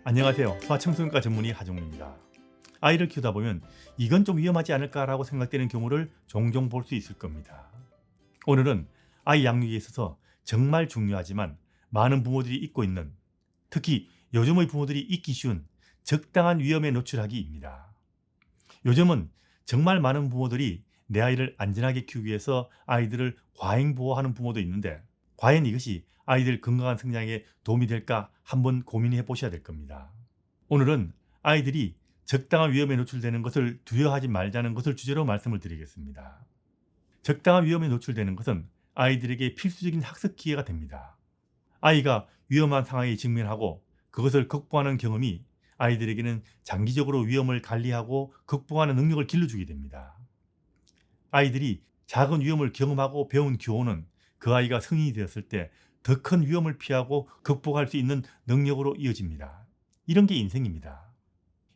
안녕하세요. 소아청소년과 전문의 하정우입니다. 아이를 키우다 보면 이건 좀 위험하지 않을까라고 생각되는 경우를 종종 볼 수 있을 겁니다. 오늘은 아이 양육에 있어서 정말 중요하지만 많은 부모들이 잊고 있는, 특히 요즘의 부모들이 잊기 쉬운 적당한 위험에 노출하기입니다. 요즘은 정말 많은 부모들이 내 아이를 안전하게 키우기 위해서 아이들을 과잉 보호하는 부모도 있는데, 과연 이것이 아이들 건강한 성장에 도움이 될까 한번 고민해 보셔야 될 겁니다. 오늘은 아이들이 적당한 위험에 노출되는 것을 두려워하지 말자는 것을 주제로 말씀을 드리겠습니다. 적당한 위험에 노출되는 것은 아이들에게 필수적인 학습 기회가 됩니다. 아이가 위험한 상황에 직면하고 그것을 극복하는 경험이 아이들에게는 장기적으로 위험을 관리하고 극복하는 능력을 길러주게 됩니다. 아이들이 작은 위험을 경험하고 배운 교훈은 그 아이가 성인이 되었을 때 더 큰 위험을 피하고 극복할 수 있는 능력으로 이어집니다. 이런 게 인생입니다.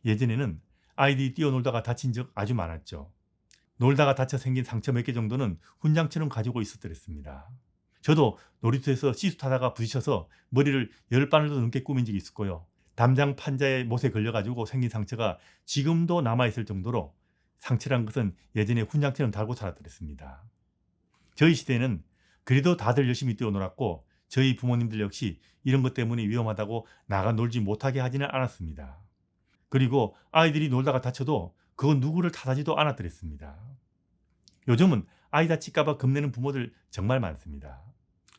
예전에는 아이들이 뛰어놀다가 다친 적 아주 많았죠. 놀다가 다쳐 생긴 상처 몇 개 정도는 훈장처럼 가지고 있었더랬습니다. 저도 놀이터에서 시수타다가 부딪혀서 머리를 10바늘도 넘게 꾸민 적이 있었고요. 담장 판자의 못에 걸려가지고 생긴 상처가 지금도 남아있을 정도로 상처란 것은 예전에 훈장처럼 달고 살았더랬습니다. 저희 시대에는 그래도 다들 열심히 뛰어놀았고 저희 부모님들 역시 이런 것 때문에 위험하다고 나가 놀지 못하게 하지는 않았습니다. 그리고 아이들이 놀다가 다쳐도 그건 누구를 탓하지도 않았더랬습니다. 요즘은 아이 다칠까봐 겁내는 부모들 정말 많습니다.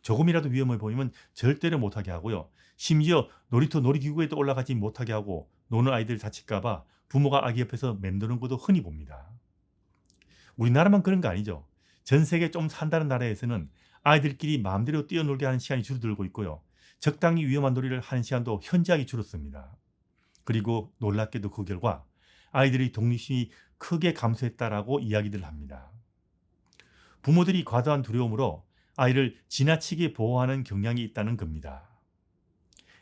조금이라도 위험해 보이면 절대로 못하게 하고요. 심지어 놀이터 놀이기구에도 올라가지 못하게 하고 노는 아이들 다칠까봐 부모가 아기 옆에서 맴도는 것도 흔히 봅니다. 우리나라만 그런 거 아니죠. 전 세계 좀 산다는 나라에서는 아이들끼리 마음대로 뛰어놀게 하는 시간이 줄어들고 있고요. 적당히 위험한 놀이를 하는 시간도 현저하게 줄었습니다. 그리고 놀랍게도 그 결과 아이들의 독립심이 크게 감소했다라고 이야기들 합니다. 부모들이 과도한 두려움으로 아이를 지나치게 보호하는 경향이 있다는 겁니다.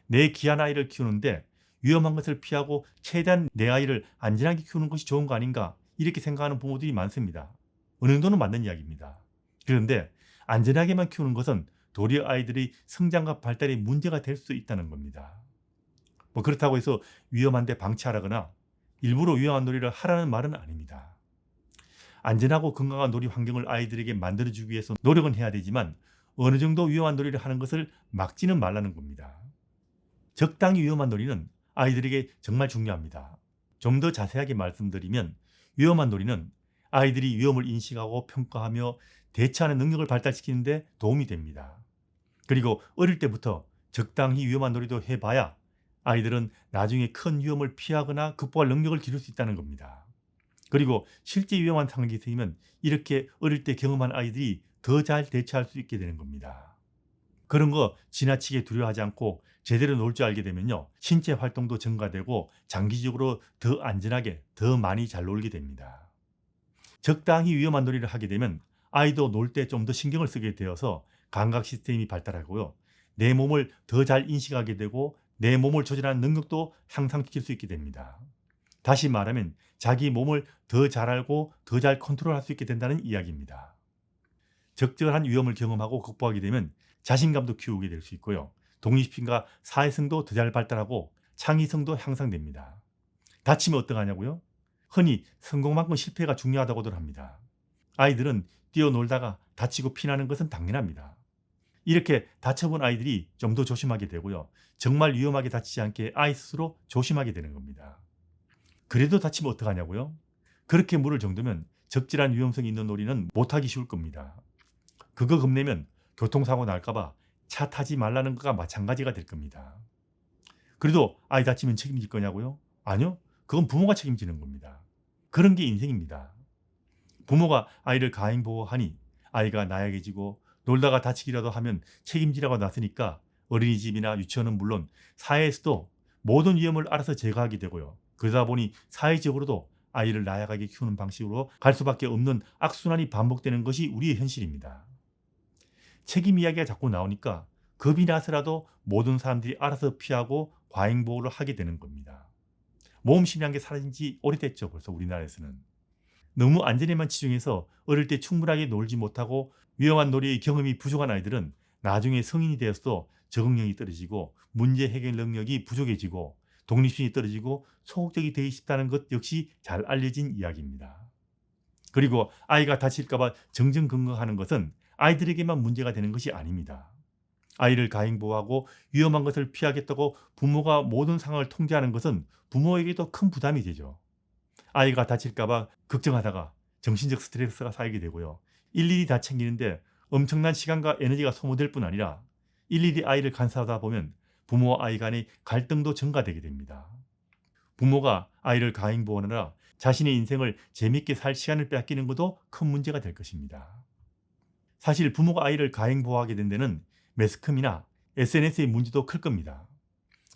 내 귀한 아이를 키우는데 위험한 것을 피하고 최대한 내 아이를 안전하게 키우는 것이 좋은 거 아닌가, 이렇게 생각하는 부모들이 많습니다. 어느 정도는 맞는 이야기입니다. 그런데 안전하게만 키우는 것은 도리어 아이들의 성장과 발달에 문제가 될 수 있다는 겁니다. 그렇다고 해서 위험한데 방치하라거나 일부러 위험한 놀이를 하라는 말은 아닙니다. 안전하고 건강한 놀이 환경을 아이들에게 만들어주기 위해서 노력은 해야 되지만 어느 정도 위험한 놀이를 하는 것을 막지는 말라는 겁니다. 적당히 위험한 놀이는 아이들에게 정말 중요합니다. 좀 더 자세하게 말씀드리면, 위험한 놀이는 아이들이 위험을 인식하고 평가하며 대처하는 능력을 발달시키는 데 도움이 됩니다. 그리고 어릴 때부터 적당히 위험한 놀이도 해봐야 아이들은 나중에 큰 위험을 피하거나 극복할 능력을 기를 수 있다는 겁니다. 그리고 실제 위험한 상황이 생기면 이렇게 어릴 때 경험한 아이들이 더 잘 대처할 수 있게 되는 겁니다. 그런 거 지나치게 두려워하지 않고 제대로 놀 줄 알게 되면요, 신체 활동도 증가되고 장기적으로 더 안전하게 더 많이 잘 놀게 됩니다. 적당히 위험한 놀이를 하게 되면 아이도 놀 때 좀 더 신경을 쓰게 되어서 감각 시스템이 발달하고요, 내 몸을 더 잘 인식하게 되고 내 몸을 조절하는 능력도 향상시킬 수 있게 됩니다. 다시 말하면 자기 몸을 더 잘 알고 더 잘 컨트롤할 수 있게 된다는 이야기입니다. 적절한 위험을 경험하고 극복하게 되면 자신감도 키우게 될 수 있고요, 독립심과 사회성도 더 잘 발달하고 창의성도 향상됩니다. 다치면 어떡하냐고요? 흔히 성공만큼 실패가 중요하다고들 합니다. 아이들은 뛰어놀다가 다치고 피나는 것은 당연합니다. 이렇게 다쳐본 아이들이 좀 더 조심하게 되고요, 정말 위험하게 다치지 않게 아이 스스로 조심하게 되는 겁니다. 그래도 다치면 어떡하냐고요? 그렇게 물을 정도면 적절한 위험성이 있는 놀이는 못하기 쉬울 겁니다. 그거 겁내면 교통사고 날까봐 차 타지 말라는 것과 마찬가지가 될 겁니다. 그래도 아이 다치면 책임질 거냐고요? 아니요. 그건 부모가 책임지는 겁니다. 그런 게 인생입니다. 부모가 아이를 가행 보호하니 아이가 나약해지고 놀다가 다치기라도 하면 책임지라고 나서니까 어린이집이나 유치원은 물론 사회에서도 모든 위험을 알아서 제거하게 되고요. 그러다 보니 사회적으로도 아이를 나약하게 키우는 방식으로 갈 수밖에 없는 악순환이 반복되는 것이 우리의 현실입니다. 책임 이야기가 자꾸 나오니까 겁이 나서라도 모든 사람들이 알아서 피하고 과잉 보호를 하게 되는 겁니다. 모험심이란 게 사라진 지 오래됐죠. 벌써 우리나라에서는. 너무 안전에만 치중해서 어릴 때 충분하게 놀지 못하고 위험한 놀이의 경험이 부족한 아이들은 나중에 성인이 되어서도 적응력이 떨어지고 문제 해결 능력이 부족해지고 독립심이 떨어지고 소극적이 되기 쉽다는 것 역시 잘 알려진 이야기입니다. 그리고 아이가 다칠까봐 정정긍긍하는 것은 아이들에게만 문제가 되는 것이 아닙니다. 아이를 가행보호하고 위험한 것을 피하겠다고 부모가 모든 상황을 통제하는 것은 부모에게도 큰 부담이 되죠. 아이가 다칠까봐 걱정하다가 정신적 스트레스가 쌓이게 되고요. 일일이 다 챙기는데 엄청난 시간과 에너지가 소모될 뿐 아니라 일일이 아이를 간사하다 보면 부모와 아이 간의 갈등도 증가되게 됩니다. 부모가 아이를 가행보호하느라 자신의 인생을 재밌게 살 시간을 뺏기는 것도 큰 문제가 될 것입니다. 사실 부모가 아이를 가행보호하게 된 데는 매스컴이나 SNS의 문제도 클 겁니다.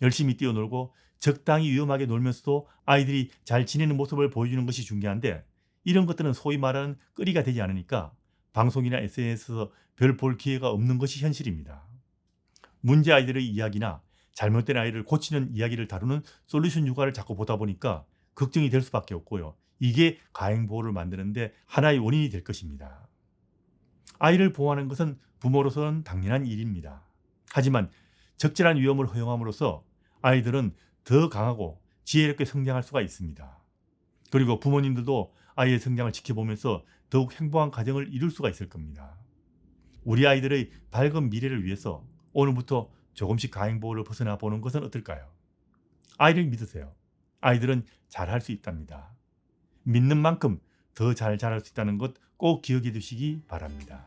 열심히 뛰어놀고 적당히 위험하게 놀면서도 아이들이 잘 지내는 모습을 보여주는 것이 중요한데 이런 것들은 소위 말하는 끌이가 되지 않으니까 방송이나 SNS에서 별 볼 기회가 없는 것이 현실입니다. 문제 아이들의 이야기나 잘못된 아이를 고치는 이야기를 다루는 솔루션 육아를 자꾸 보다 보니까 걱정이 될 수밖에 없고요. 이게 가행보호를 만드는데 하나의 원인이 될 것입니다. 아이를 보호하는 것은 부모로서는 당연한 일입니다. 하지만 적절한 위험을 허용함으로써 아이들은 더 강하고 지혜롭게 성장할 수가 있습니다. 그리고 부모님들도 아이의 성장을 지켜보면서 더욱 행복한 가정을 이룰 수가 있을 겁니다. 우리 아이들의 밝은 미래를 위해서 오늘부터 조금씩 가행보호를 벗어나 보는 것은 어떨까요? 아이를 믿으세요. 아이들은 잘할 수 있답니다. 믿는 만큼 더 잘 자랄 수 있다는 것 꼭 기억해 두시기 바랍니다.